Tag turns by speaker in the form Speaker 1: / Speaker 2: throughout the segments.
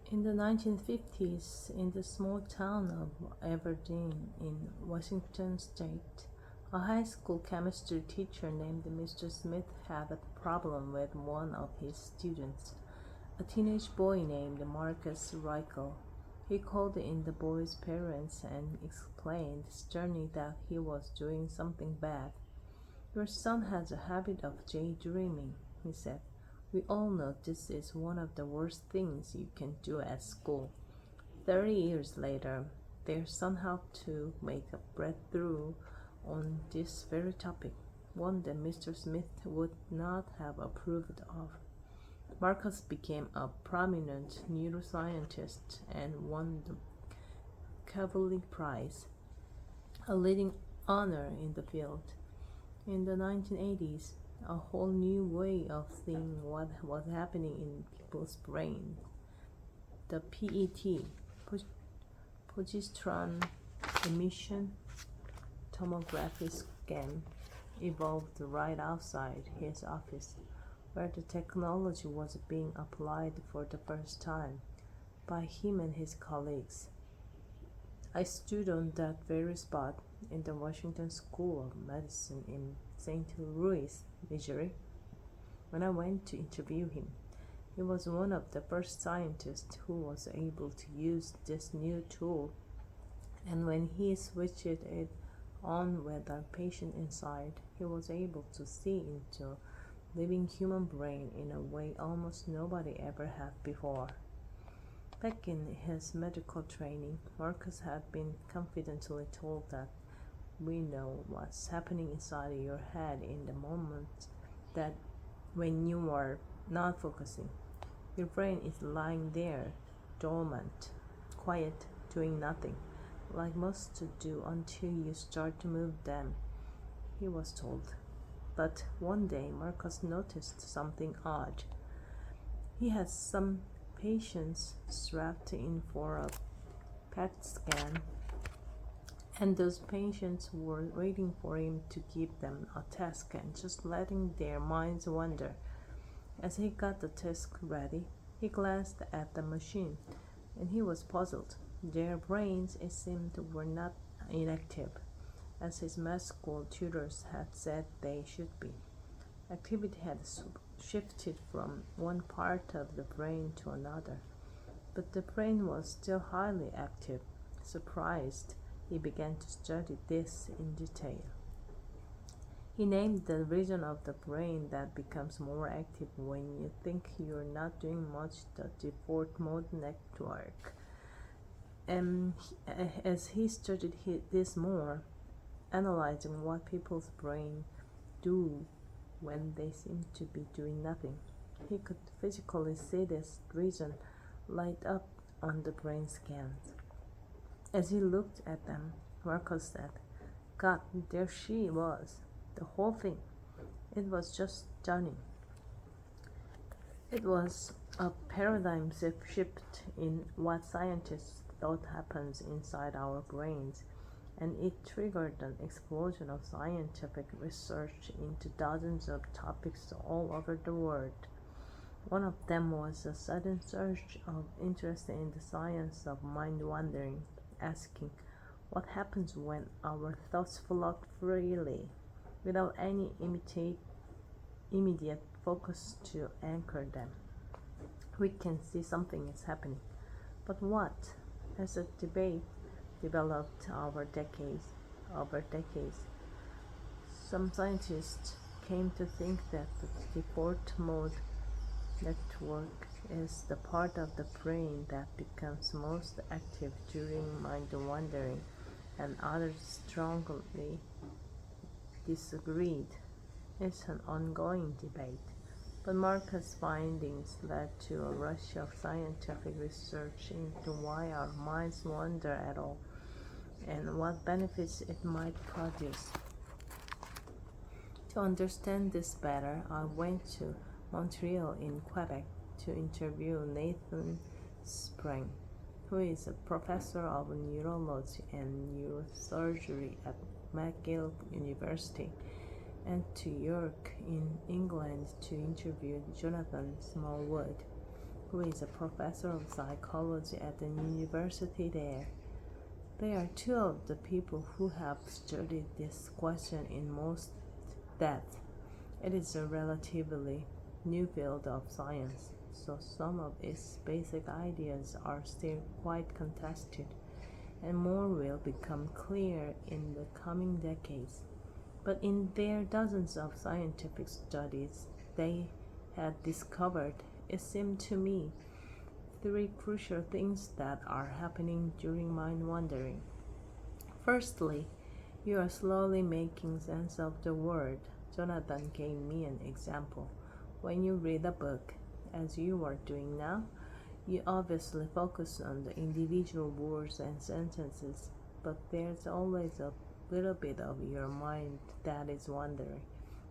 Speaker 1: In the 1950s, in the small town of Aberdeen in Washington state, a high school chemistry teacher named Mr. Smith had a problem with one of his students, a teenage boy named Marcus Reichel. He called in the boy's parents and explained sternly that he was doing something bad. Your son has a habit of daydreaming, he said. We all know this is one of the worst things you can do at school. 30 years later, their son helped to make a breakthrough on this very topic, one that Mr. Smith would not have approved of. Marcus became a prominent neuroscientist and won the Kavli Prize, a leading honor in the field. In the 1980s, a whole new way of seeing what was happening in people's brains, the PET, positron emission tomography scan, evolved right outside his office, where the technology was being applied for the first time by him and his colleagues. I stood on that very spot in the Washington School of Medicine in St. Louis, Missouri, when I went to interview him. He was one of the first scientists who was able to use this new tool, and when he switched it on with a patient inside, he was able to see into living human brain in a way almost nobody ever had before. Back in his medical training, Marcus had been confidently told that we know what's happening inside your head in the moment that when you are not focusing. Your brain is lying there, dormant, quiet, doing nothing, like most do until you start to move them, he was told. But one day Marcus noticed something odd. He had some patients strapped in for a PET scan, and those patients were waiting for him to give them a test and just letting their minds wander. As he got the test ready, he glanced at the machine, and he was puzzled. Their brains, it seemed, were not inactive, as his med school tutors had said they should be. Activity had shifted from one part of the brain to another, but the brain was still highly active. Surprised, he began to study this in detail. He named the region of the brain that becomes more active when you think you're not doing much the default mode network. And as he studied this more, analyzing what people's brain do when they seem to be doing nothing, he could physically see this region light up on the brain scans. As he looked at them, Marcus said, God, there she was, the whole thing. It was just stunning. It was a paradigm shift in what scientists thought happens inside our brains, and it triggered an explosion of scientific research into dozens of topics all over the world. One of them was a sudden surge of interest in the science of mind wandering, asking what happens when our thoughts float freely without any immediate focus to anchor them. We can see something is happening, but what? As a debate developed over decades, some scientists came to think that the default mode network is the part of the brain that becomes most active during mind wandering, and others strongly disagreed. It's an ongoing debate, but Marcus' findings led to a rush of scientific research into why our minds wander at all and what benefits it might produce. To understand this better, I went to Montreal in Quebec to interview Nathan Sprang, who is a professor of neurology and neurosurgery at McGill University, and to York in England to interview Jonathan Smallwood, who is a professor of psychology at the university there. They are two of the people who have studied this question in most depth. It is a relatively new field of science, so some of its basic ideas are still quite contested, and more will become clear in the coming decades. But in their dozens of scientific studies they had discovered, it seemed to me, three crucial things that are happening during mind wandering. Firstly, you are slowly making sense of the world. Jonathan gave me an example. When you read a book, as you are doing now, you obviously focus on the individual words and sentences, but there's always a little bit of your mind that is wandering.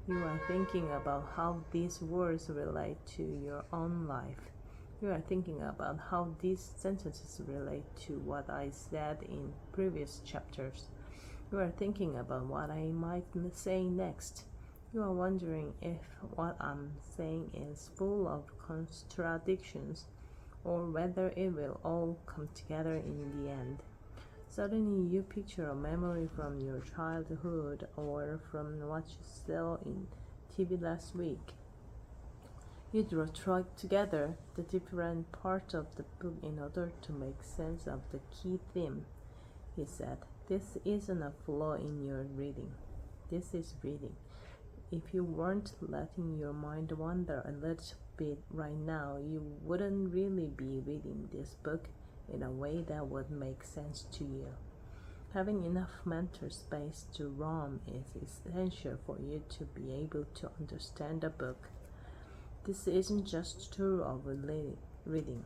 Speaker 1: You are thinking about how these words relate to your own life. You are thinking about how these sentences relate to what I said in previous chapters. You are thinking about what I might say next. You are wondering if what I'm saying is full of contradictions or whether it will all come together in the end. Suddenly you picture a memory from your childhood or from what you saw in TV last week. You draw together the different parts of the book in order to make sense of the key theme. He said, "This isn't a flaw in your reading. This is reading. If you weren't letting your mind wander a little bit right now, you wouldn't really be reading this book in a way that would make sense to you. Having enough mental space to roam is essential for you to be able to understand a book. This isn't just true of reading,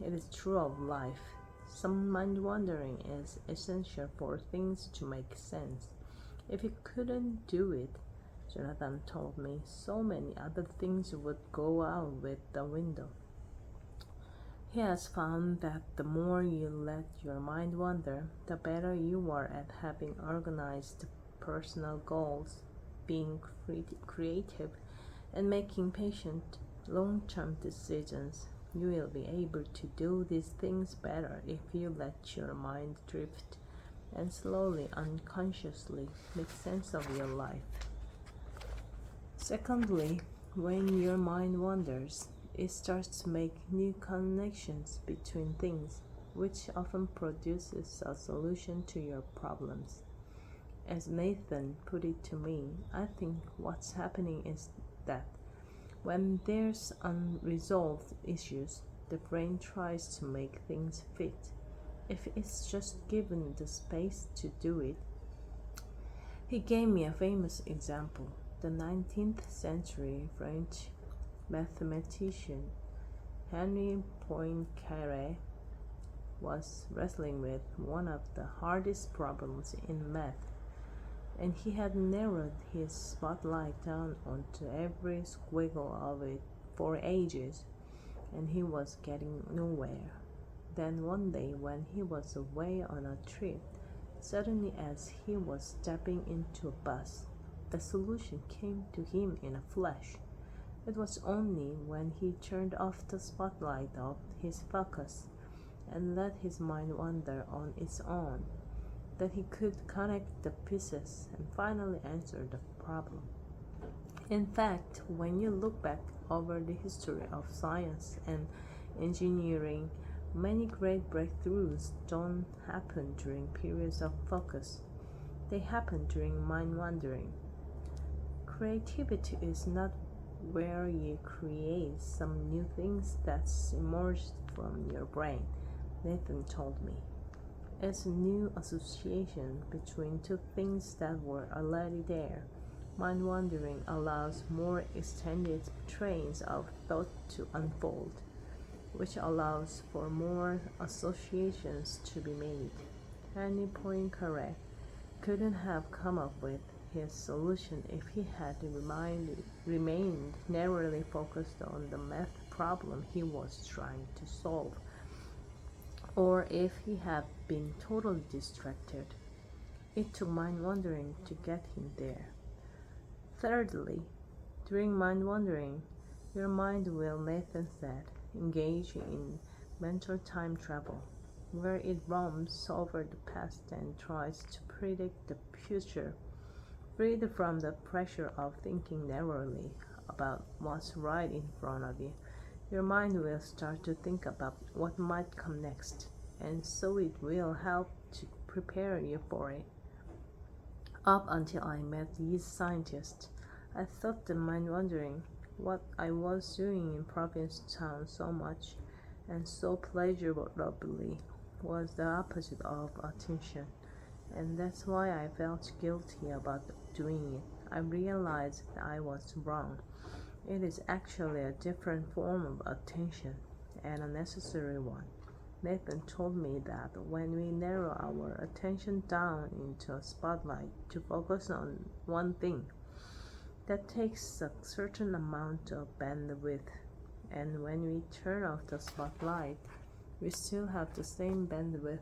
Speaker 1: it is true of life. Some mind wandering is essential for things to make sense. If you couldn't do it, Jonathan told me, so many other things would go out with the window. He has found that the more you let your mind wander, the better you are at having organized personal goals, being creative, and making patient, long-term decisions. You will be able to do these things better if you let your mind drift and slowly, unconsciously make sense of your life. Secondly, when your mind wanders, it starts to make new connections between things, which often produces a solution to your problems. As Nathan put it to me, I think what's happening is that when there's unresolved issues, the brain tries to make things fit. If it's just given the space to do it. He gave me a famous example. The 19th century French mathematician Henri Poincaré was wrestling with one of the hardest problems in math, and he had narrowed his spotlight down onto every squiggle of it for ages, and he was getting nowhere. Then one day, when he was away on a trip, suddenly as he was stepping into a bus, the solution came to him in a flash. It was only when he turned off the spotlight of his focus and let his mind wander on its own that he could connect the pieces and finally answer the problem. In fact, when you look back over the history of science and engineering, many great breakthroughs don't happen during periods of focus. They happen during mind wandering. Creativity is not where you create some new things that's emerged from your brain, Nathan told me. It's a new association between two things that were already there. Mind wandering allows more extended trains of thought to unfold, which allows for more associations to be made. Henri Poincaré couldn't have come up with his solution if he had remained narrowly focused on the math problem he was trying to solve, or if he had been totally distracted. It took mind wandering to get him there. Thirdly, during mind wandering, your mind will, Nathan said, engage in mental time travel, where it roams over the past and tries to predict the future. Freed from the pressure of thinking narrowly about what's right in front of you, your mind will start to think about what might come next, and so it will help to prepare you for it. Up until I met these scientists, I thought the mind wondering what I was doing in Provincetown so much and so pleasurably was the opposite of attention, and that's why I felt guilty about doing it. I realized that I was wrong. It is actually a different form of attention, and a necessary one. Nathan told me that when we narrow our attention down into a spotlight to focus on one thing, that takes a certain amount of bandwidth, and when we turn off the spotlight, we still have the same bandwidth.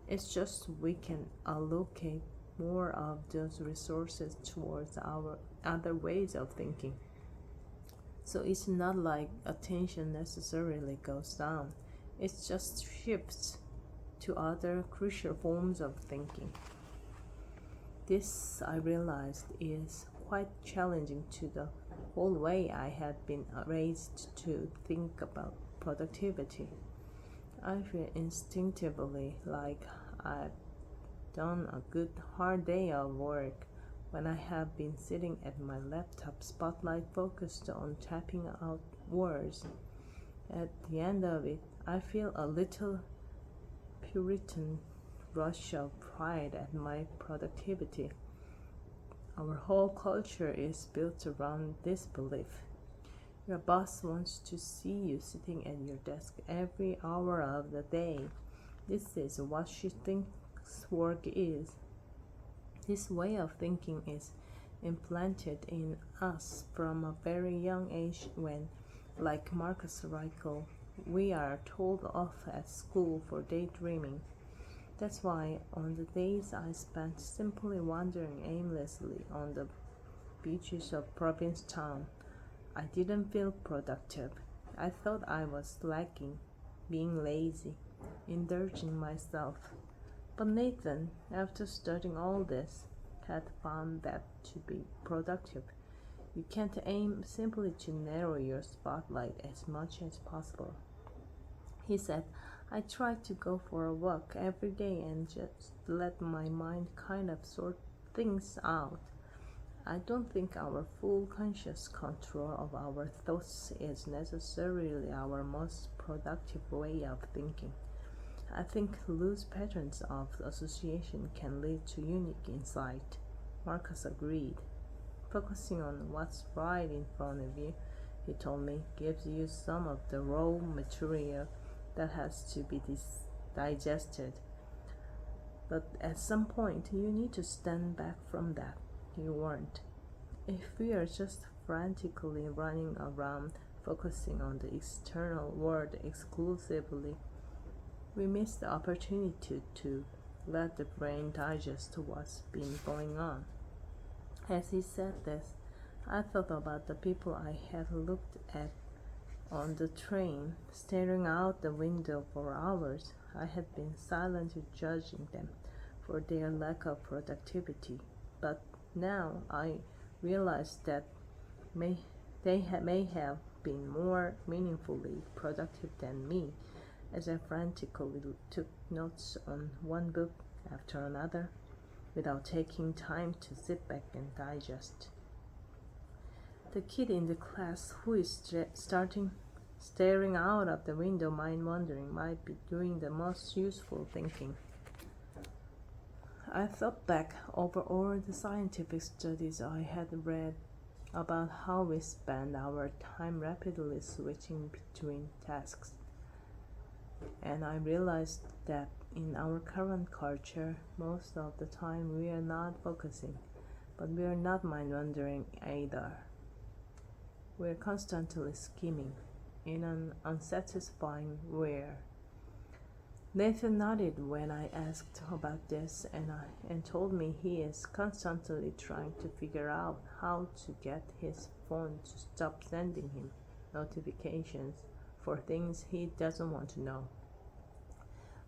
Speaker 1: It's just we can allocate more of those resources towards our other ways of thinking. So it's not like attention necessarily goes down, it just shifts to other crucial forms of thinking. This, I realized, is quite challenging to the whole way I had been raised to think about productivity. I feel instinctively like I've done a good hard day of work when I have been sitting at my laptop, spotlight focused on typing out words. At the end of it, I feel a little Puritan rush of pride at my productivity. Our whole culture is built around this belief. Your boss wants to see you sitting at your desk every hour of the day. This is what she thinks work is. This way of thinking is implanted in us from a very young age when, like Marcus Aurelius, we are told off at school for daydreaming. That's why on the days I spent simply wandering aimlessly on the beaches of Provincetown, I didn't feel productive. I thought I was slacking, being lazy, indulging myself. But Nathan, after studying all this, had found that to be productive, you can't aim simply to narrow your spotlight as much as possible. He said, I try to go for a walk every day and just let my mind kind of sort things out. I don't think our full conscious control of our thoughts is necessarily our most productive way of thinking. I think loose patterns of association can lead to unique insight. Marcus agreed. Focusing on what's right in front of you, he told me, gives you some of the raw material that has to be digested. But at some point, you need to stand back from that. You weren't. If we are just frantically running around focusing on the external world exclusively, we miss the opportunity to let the brain digest what's been going on. As he said this, I thought about the people I had looked at on the train, staring out the window for hours. I had been silently judging them for their lack of productivity, but now I realized that they may have been more meaningfully productive than me, as I frantically took notes on one book after another without taking time to sit back and digest. The kid in the class who is staring out of the window mind wandering might be doing the most useful thinking. I thought back over all the scientific studies I had read about how we spend our time rapidly switching between tasks, and I realized that in our current culture, most of the time we are not focusing, but we are not mind wandering either. We are constantly scheming in an unsatisfying way. Nathan nodded when I asked about this and told me he is constantly trying to figure out how to get his phone to stop sending him notifications for things he doesn't want to know.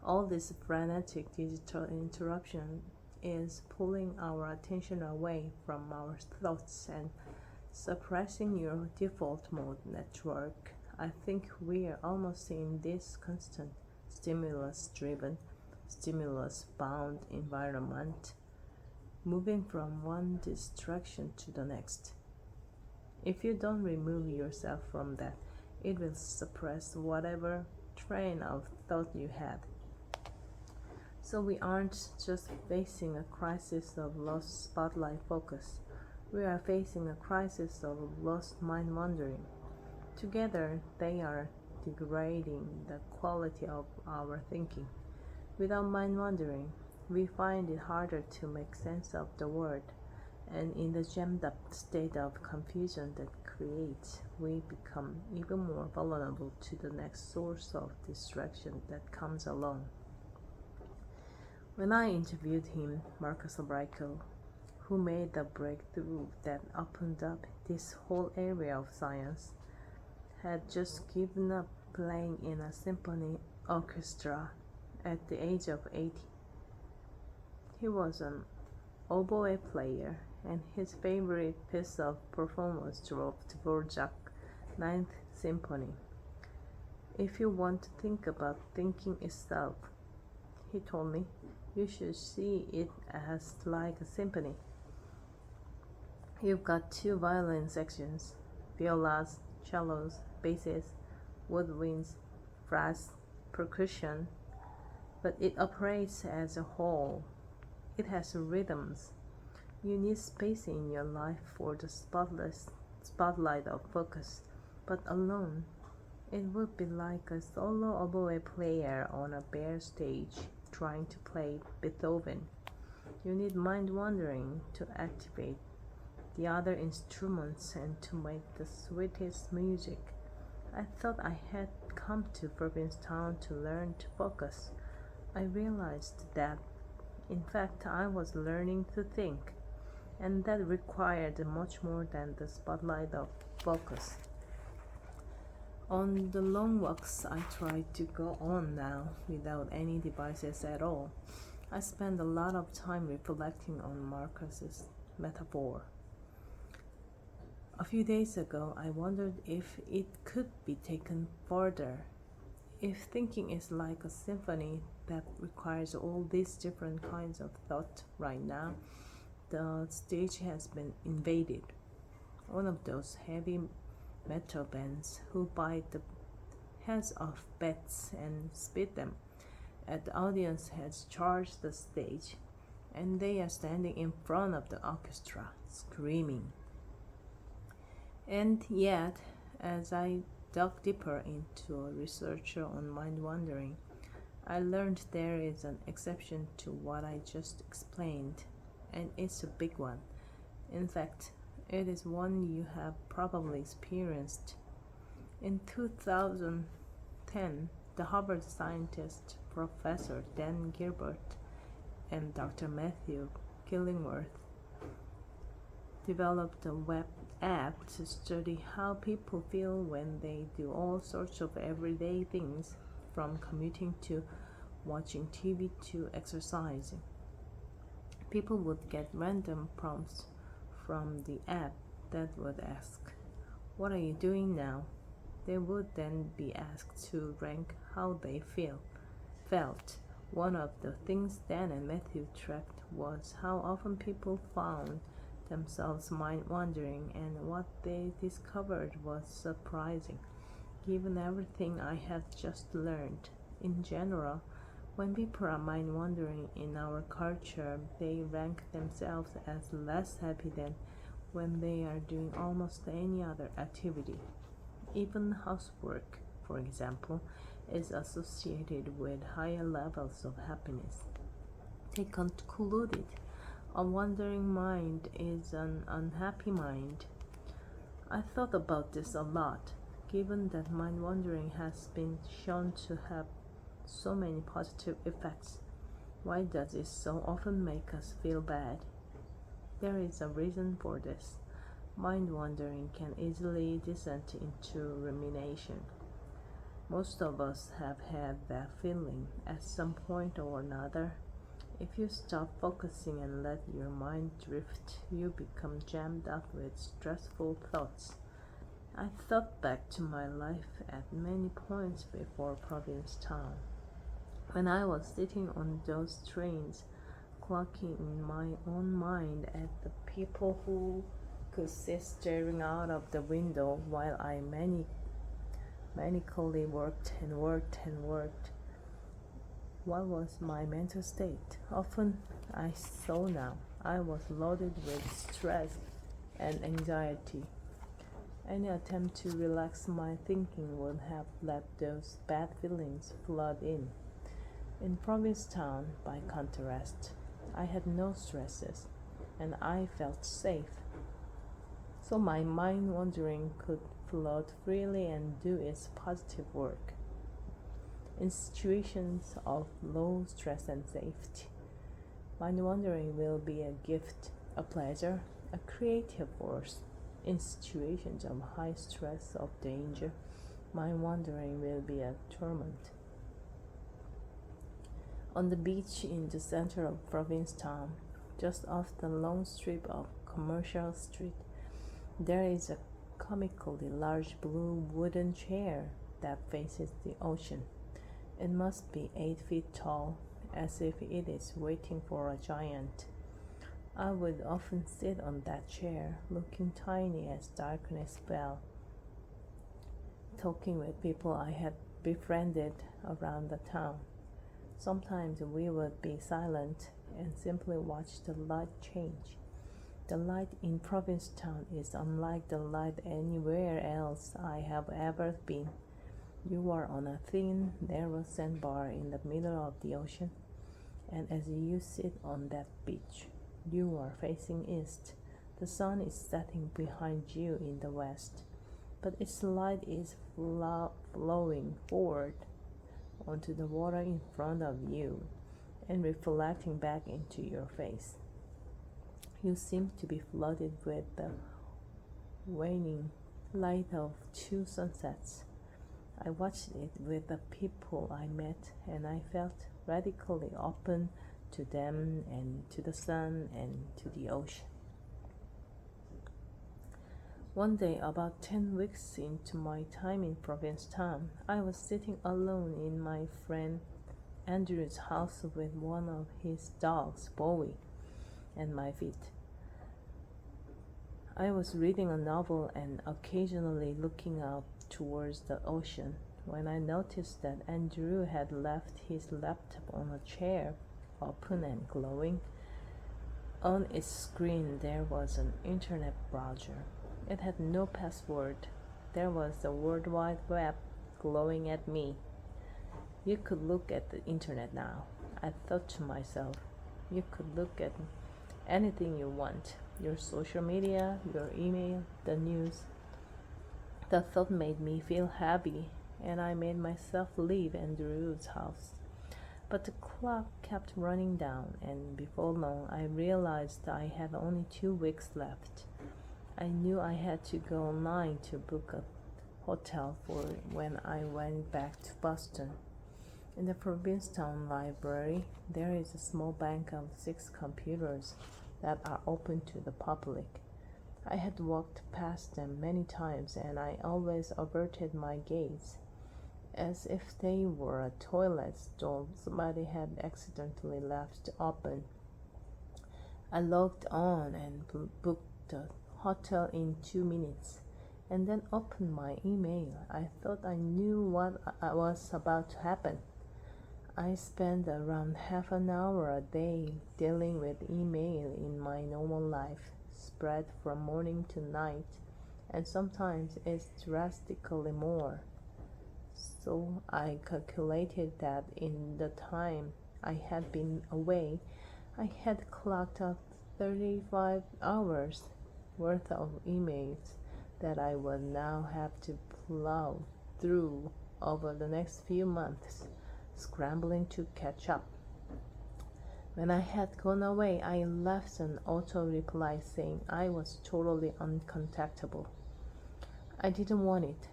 Speaker 1: All this frenetic digital interruption is pulling our attention away from our thoughts and suppressing your default mode network. I think we are almost in this constant stimulus driven, stimulus bound environment, moving from one distraction to the next. If you don't remove yourself from that, it will suppress whatever train of thought you had. So we aren't just facing a crisis of lost spotlight focus. We are facing a crisis of lost mind wandering. Together, they are degrading the quality of our thinking. Without mind wandering, we find it harder to make sense of the world, and in the jammed up state of confusion that creates, we become even more vulnerable to the next source of distraction that comes along. When I interviewed him, Marcus Abrico, who made the breakthrough that opened up this whole area of science, had just given up playing in a symphony orchestra at the age of 80. He was an oboe player, and his favorite piece of performance was Dvorak's Ninth Symphony. If you want to think about thinking itself, he told me, you should see it as like a symphony. You've got two violin sections, violas, cellos, basses, woodwinds, brass, percussion, but it operates as a whole. It has rhythms. You need space in your life for the spotlight of focus, but alone, it would be like a solo oboe player on a bare stage trying to play Beethoven. You need mind wandering to activate the other instruments and to make the sweetest music. I thought I had come to Provincetown to learn to focus. I realized that, in fact, I was learning to think, and that required much more than the spotlight of focus. On the long walks I try to go on now without any devices at all, I spend a lot of time reflecting on Marcus's metaphor. A few days ago, I wondered if it could be taken further. If thinking is like a symphony that requires all these different kinds of thought right now, the stage has been invaded. One of those heavy metal bands who bite the heads off bats and spit them at the audience has charged the stage, and they are standing in front of the orchestra, screaming. And yet, as I dug deeper into a researcher on mind wandering, I learned there is an exception to what I just explained, and it's a big one. In fact, it is one you have probably experienced. In 2010, the Harvard scientist Professor Dan Gilbert and Dr. Matthew Killingworth developed a web app to study how people feel when they do all sorts of everyday things, from commuting to watching TV to exercising. People would get random prompts from the app that would ask, "What are you doing now?" They would then be asked to rank how they felt. One of the things Dan and Matthew tracked was how often people found themselves mind wandering, and what they discovered was surprising, given everything I had just learned. In general, when people are mind wandering in our culture, they rank themselves as less happy than when they are doing almost any other activity. Even housework, for example, is associated with higher levels of happiness. They concluded a wandering mind is an unhappy mind. I thought about this a lot, given that mind wandering has been shown to have so many positive effects. Why does it so often make us feel bad? There is a reason for this. Mind wandering can easily descend into rumination. Most of us have had that feeling at some point or another. If you stop focusing and let your mind drift, you become jammed up with stressful thoughts. I thought back to my life at many points before Provincetown. When I was sitting on those trains, clocking in my own mind at the people who could sit staring out of the window while I manically worked and worked and worked. What was my mental state? Often I saw now I was loaded with stress and anxiety. Any attempt to relax my thinking would have let those bad feelings flood in. In Provincetown, by contrast, I had no stresses and I felt safe. So my mind wandering could float freely and do its positive work. In situations of low stress and safety, mind wandering will be a gift, a pleasure, a creative force. In situations of high stress of danger, mind wandering will be a torment. On the beach in the center of Provincetown, just off the long strip of Commercial Street, there is a comically large blue wooden chair that faces the ocean. It must be 8 feet tall, as if it is waiting for a giant. I would often sit on that chair, looking tiny as darkness fell, talking with people I had befriended around the town. Sometimes we would be silent and simply watch the light change. The light in Provincetown is unlike the light anywhere else I have ever been. You are on a thin, narrow sandbar in the middle of the ocean, and as you sit on that beach, you are facing east. The sun is setting behind you in the west, but its light is flowing forward onto the water in front of you and reflecting back into your face. You seem to be flooded with the waning light of 2 sunsets. I watched it with the people I met, and I felt radically open to them and to the sun and to the ocean. One day, about 10 weeks into my time in Provincetown, I was sitting alone in my friend Andrew's house with one of his dogs, Bowie, at my feet. I was reading a novel and occasionally looking out towards the ocean when I noticed that Andrew had left his laptop on a chair, open and glowing. On its screen there was an internet browser. It had no password. There was the World Wide Web glowing at me. You could look at the internet now. I thought to myself, you could look at anything you want. Your social media, your email, the news. The thought made me feel happy, and I made myself leave Andrew's house. But the clock kept running down, and before long I realized I had only 2 weeks left. I knew I had to go online to book a hotel for when I went back to Boston. In the Provincetown Library, there is a small bank of 6 computers that are open to the public. I had walked past them many times, and I always averted my gaze, as if they were a toilet stall somebody had accidentally left open. I logged on and booked the hotel in 2 minutes, and then opened my email. I thought I knew what was about to happen. I spend around half an hour a day dealing with email in my normal life, spread from morning to night, and sometimes it's drastically more. So I calculated that in the time I had been away, I had clocked up 35 hours worth of emails that I would now have to plow through over the next few months, scrambling to catch up. When I had gone away, I left an auto reply saying I was totally uncontactable. I didn't want it.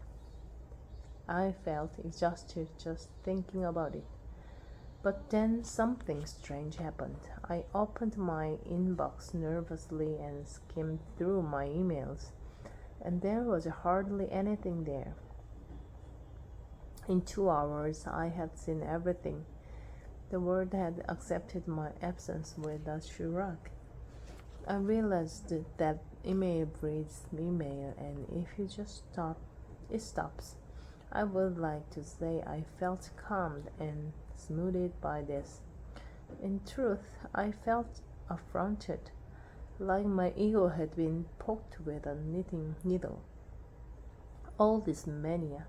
Speaker 1: I felt exhausted just thinking about it. But then something strange happened. I opened my inbox nervously and skimmed through my emails, and there was hardly anything there. In 2 hours, I had seen everything. The world had accepted my absence with a shrug. I realized that email breeds email, and if you just stop, it stops. I would like to say I felt calmed and smoothed by this. In truth, I felt affronted, like my ego had been poked with a knitting needle. All this mania,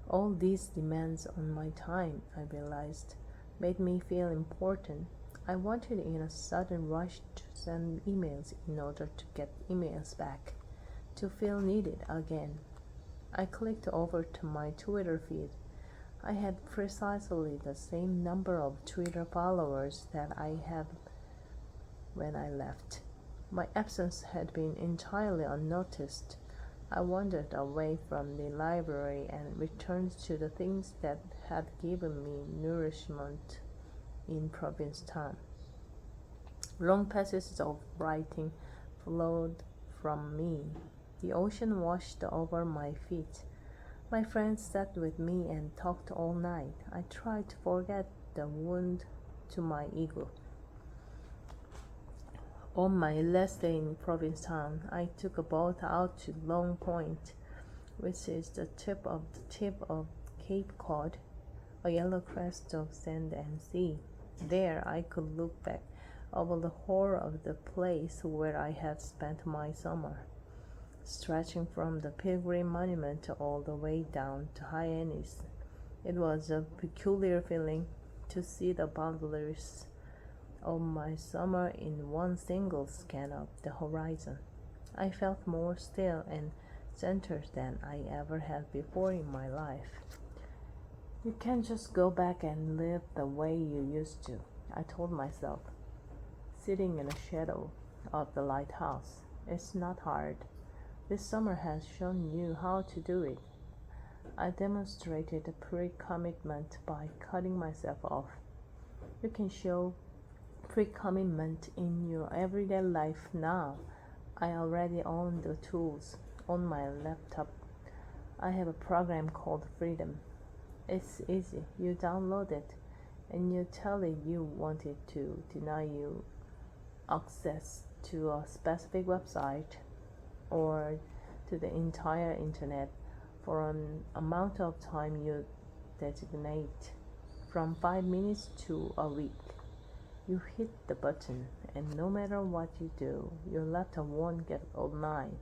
Speaker 1: all these demands on my time, I realized, made me feel important. I wanted in a sudden rush to send emails in order to get emails back, to feel needed again. I clicked over to my Twitter feed. I had precisely the same number of Twitter followers that I had when I left. My absence had been entirely unnoticed. I wandered away from the library and returned to the things that had given me nourishment in Provincetown. Long passages of writing flowed from me. The ocean washed over my feet. My friends sat with me and talked all night. I tried to forget the wound to my ego. On my last day in Provincetown, I took a boat out to Long Point, which is the tip of Cape Cod, a yellow crest of sand and sea. There I could look back over the whole of the place where I had spent my summer, stretching from the Pilgrim Monument all the way down to Hyannis. It was a peculiar feeling to see the boundaries of my summer in one single scan of the horizon. I felt more still and centered than I ever had before in my life. You can't just go back and live the way you used to, I told myself, sitting in the shadow of the lighthouse. It's not hard. This summer has shown you how to do it. I demonstrated a pre-commitment by cutting myself off. You can show pre-commitment in your everyday life now. I already own the tools on my laptop. I have a program called Freedom. It's easy. You download it and you tell it you want it to deny you access to a specific website or to the entire internet for an amount of time you designate, from 5 minutes to a week. You hit the button, and no matter what you do, your laptop won't get online.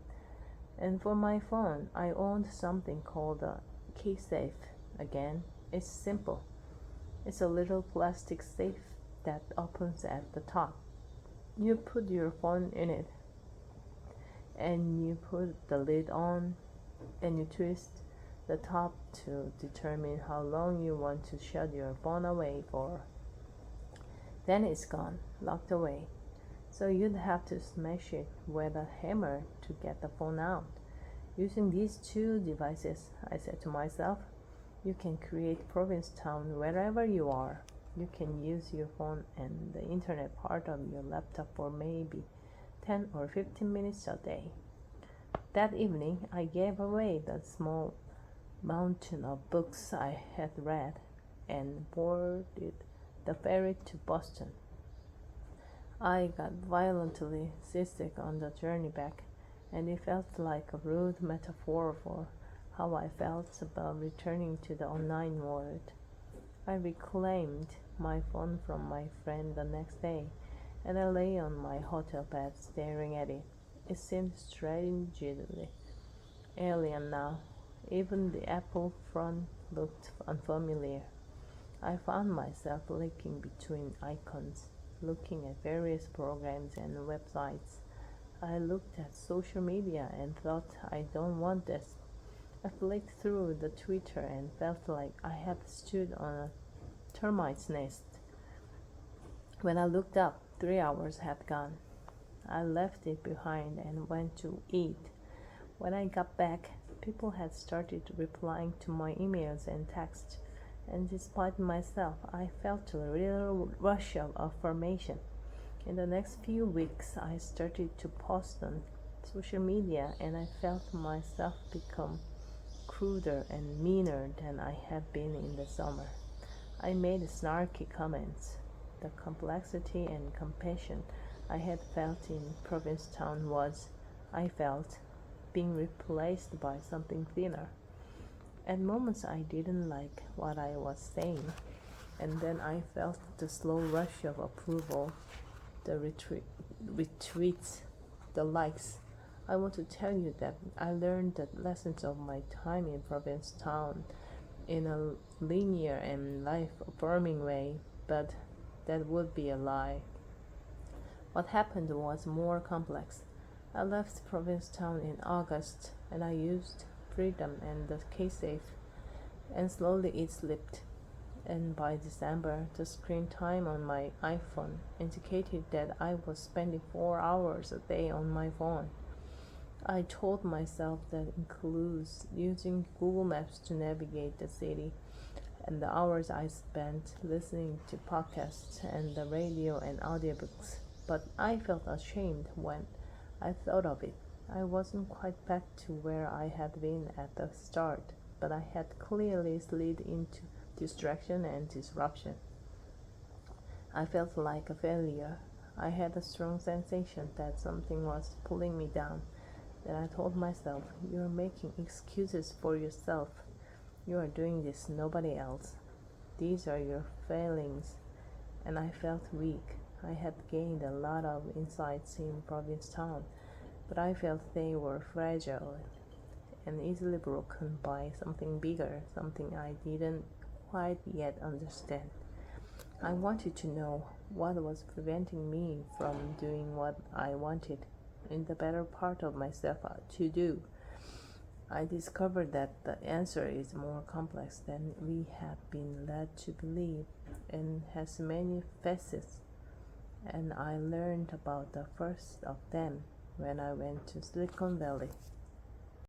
Speaker 1: And for my phone, I owned something called a KeySafe. Again, it's simple. It's a little plastic safe that opens at the top. You put your phone in it, and you put the lid on, and you twist the top to determine how long you want to shut your phone away for. Then it's gone, locked away. So you'd have to smash it with a hammer to get the phone out. Using these two devices, I said to myself, you can create Provincetown wherever you are. You can use your phone and the internet part of your laptop for maybe 10 or 15 minutes a day. That evening, I gave away the small mountain of books I had read and boarded the ferry to Boston. I got violently seasick on the journey back, and it felt like a rude metaphor for how I felt about returning to the online world. I reclaimed my phone from my friend the next day, and I lay on my hotel bed staring at it. It seemed strangely alien now. Even the Apple font looked unfamiliar. I found myself clicking between icons, looking at various programs and websites. I looked at social media and thought, I don't want this. I flicked through the Twitter and felt like I had stood on a termite's nest. When I looked up, 3 hours had gone. I left it behind and went to eat. When I got back, People had started replying to my emails and texts, and despite myself, I felt a real rush of affirmation. In the next few weeks, I started to post on social media, and I felt myself become cruder and meaner than I had been in the summer. I made snarky comments. The complexity and compassion I had felt in Provincetown was, I felt, being replaced by something thinner. At moments I didn't like what I was saying, and then I felt the slow rush of approval, the retweets, the likes. I want to tell you that I learned the lessons of my time in Provincetown in a linear and life affirming way, but that would be a lie. What happened was more complex. I left Provincetown in August and I used Freedom and the K-Safe, and slowly it slipped. And by December, the screen time on my iPhone indicated that I was spending 4 hours a day on my phone. I told myself that includes using Google Maps to navigate the city, and the hours I spent listening to podcasts and the radio and audiobooks. But I felt ashamed when I thought of it. I wasn't quite back to where I had been at the start, but I had clearly slid into distraction and disruption. I felt like a failure. I had a strong sensation that something was pulling me down. Then I told myself, you're making excuses for yourself. You are doing this, nobody else. These are your failings. And I felt weak. I had gained a lot of insights in Provincetown, but I felt they were fragile and easily broken by something bigger, something I didn't quite yet understand. I wanted to know what was preventing me from doing what I wanted in the better part of myself to do. I discovered that the answer is more complex than we have been led to believe and has many facets, and I learned about the first of them when I went to Silicon Valley.